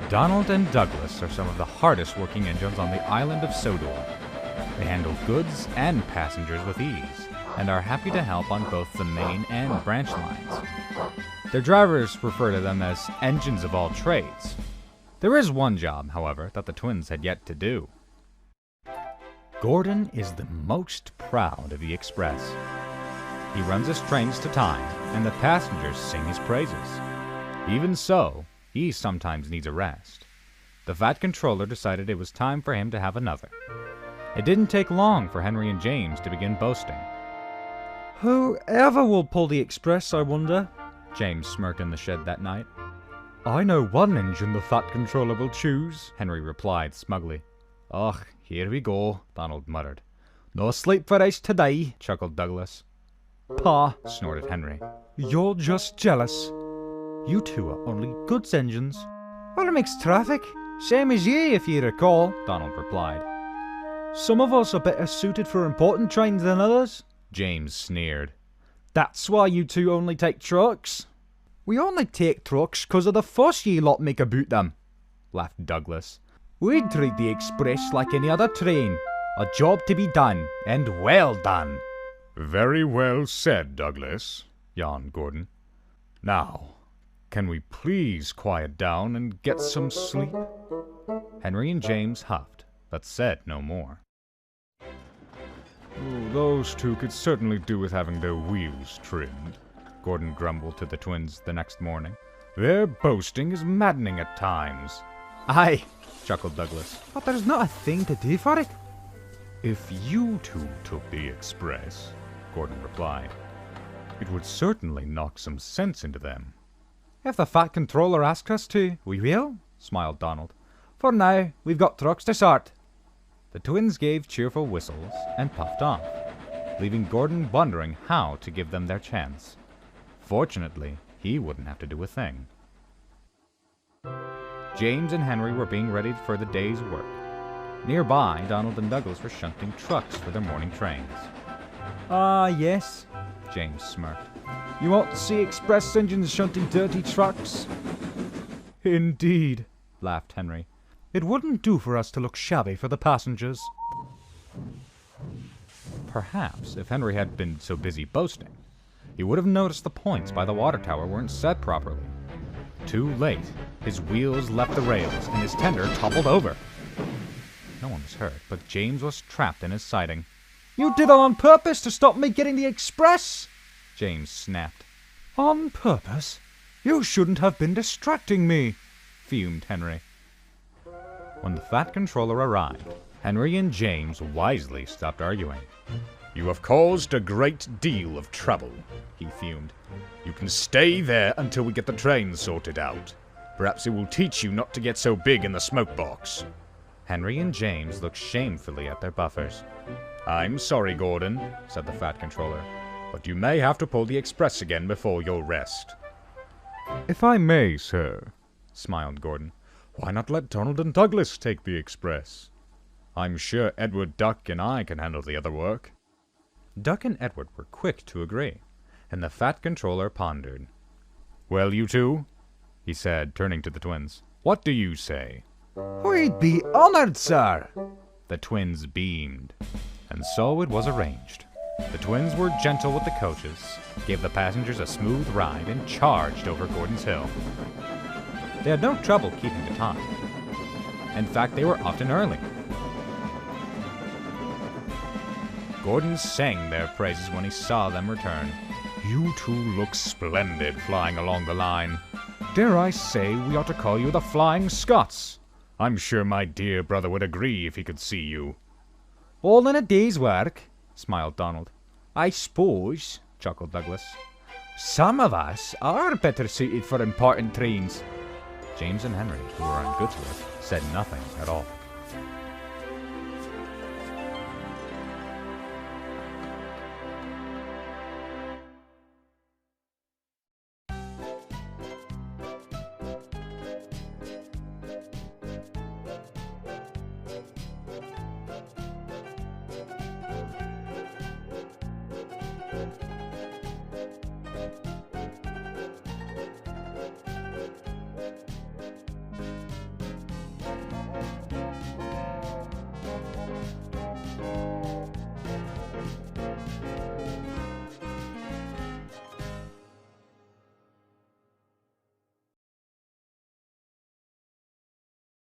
Donald and Douglas are some of the hardest working engines on the island of Sodor. They handle goods and passengers with ease, and are happy to help on both the main and branch lines. Their drivers refer to them as engines of all trades. There is one job, however, that the twins had yet to do. Gordon is the most proud of the Express. He runs his trains to time, and the passengers sing his praises. Even so, he sometimes needs a rest. The Fat Controller decided it was time for him to have another. It didn't take long for Henry and James to begin boasting. Whoever will pull the Express, I wonder? James smirked in the shed that night. I know one engine the Fat Controller will choose, Henry replied smugly. Ugh, here we go, Donald muttered. No sleep for us today, chuckled Douglas. Pa, snorted Henry. You're just jealous. You two are only goods engines. Well, it makes traffic. Same as ye, if you recall, Donald replied. Some of us are better suited for important trains than others, James sneered. That's why you two only take trucks. We only take trucks 'cause of the fuss ye lot make about them, laughed Douglas. We treat the Express like any other train. A job to be done, and well done. Very well said, Douglas, yawned Gordon. Now, can we please quiet down and get some sleep? Henry and James huffed, but said no more. Those two could certainly do with having their wheels trimmed, Gordon grumbled to the twins the next morning. Their boasting is maddening at times. Aye, chuckled Douglas. But there's not a thing to do for it. If you two took the Express, Gordon replied, it would certainly knock some sense into them. If the Fat Controller asks us to, we will, smiled Donald. For now, we've got trucks to sort. The twins gave cheerful whistles and puffed off, leaving Gordon wondering how to give them their chance. Fortunately, he wouldn't have to do a thing. James and Henry were being ready for the day's work. Nearby, Donald and Douglas were shunting trucks for their morning trains. Ah, yes, James smirked. You want to see express engines shunting dirty trucks? Indeed, laughed Henry. It wouldn't do for us to look shabby for the passengers. Perhaps if Henry had been so busy boasting, he would have noticed the points by the water tower weren't set properly. Too late, his wheels left the rails and his tender toppled over. No one was hurt, but James was trapped in his siding. You did it on purpose to stop me getting the Express, James snapped. On purpose? You shouldn't have been distracting me, fumed Henry. When the Fat Controller arrived, Henry and James wisely stopped arguing. You have caused a great deal of trouble, he fumed. You can stay there until we get the train sorted out. Perhaps it will teach you not to get so big in the smoke box. Henry and James looked shamefully at their buffers. I'm sorry, Gordon, said the Fat Controller, but you may have to pull the Express again before your rest. If I may, sir, smiled Gordon, why not let Donald and Douglas take the Express? I'm sure Edward, Duck, and I can handle the other work. Duck and Edward were quick to agree, and the Fat Controller pondered. Well, you two, he said, turning to the twins, what do you say? We'd be honored, sir. The twins beamed, and so it was arranged. The twins were gentle with the coaches, gave the passengers a smooth ride, and charged over Gordon's Hill. They had no trouble keeping to time. In fact, they were often early. Gordon sang their praises when he saw them return. You two look splendid flying along the line. Dare I say we ought to call you the Flying Scots? I'm sure my dear brother would agree if he could see you. All in a day's work, smiled Donald. I suppose, chuckled Douglas. Some of us are better suited for important trains. James and Henry, who were on goods work, said nothing at all.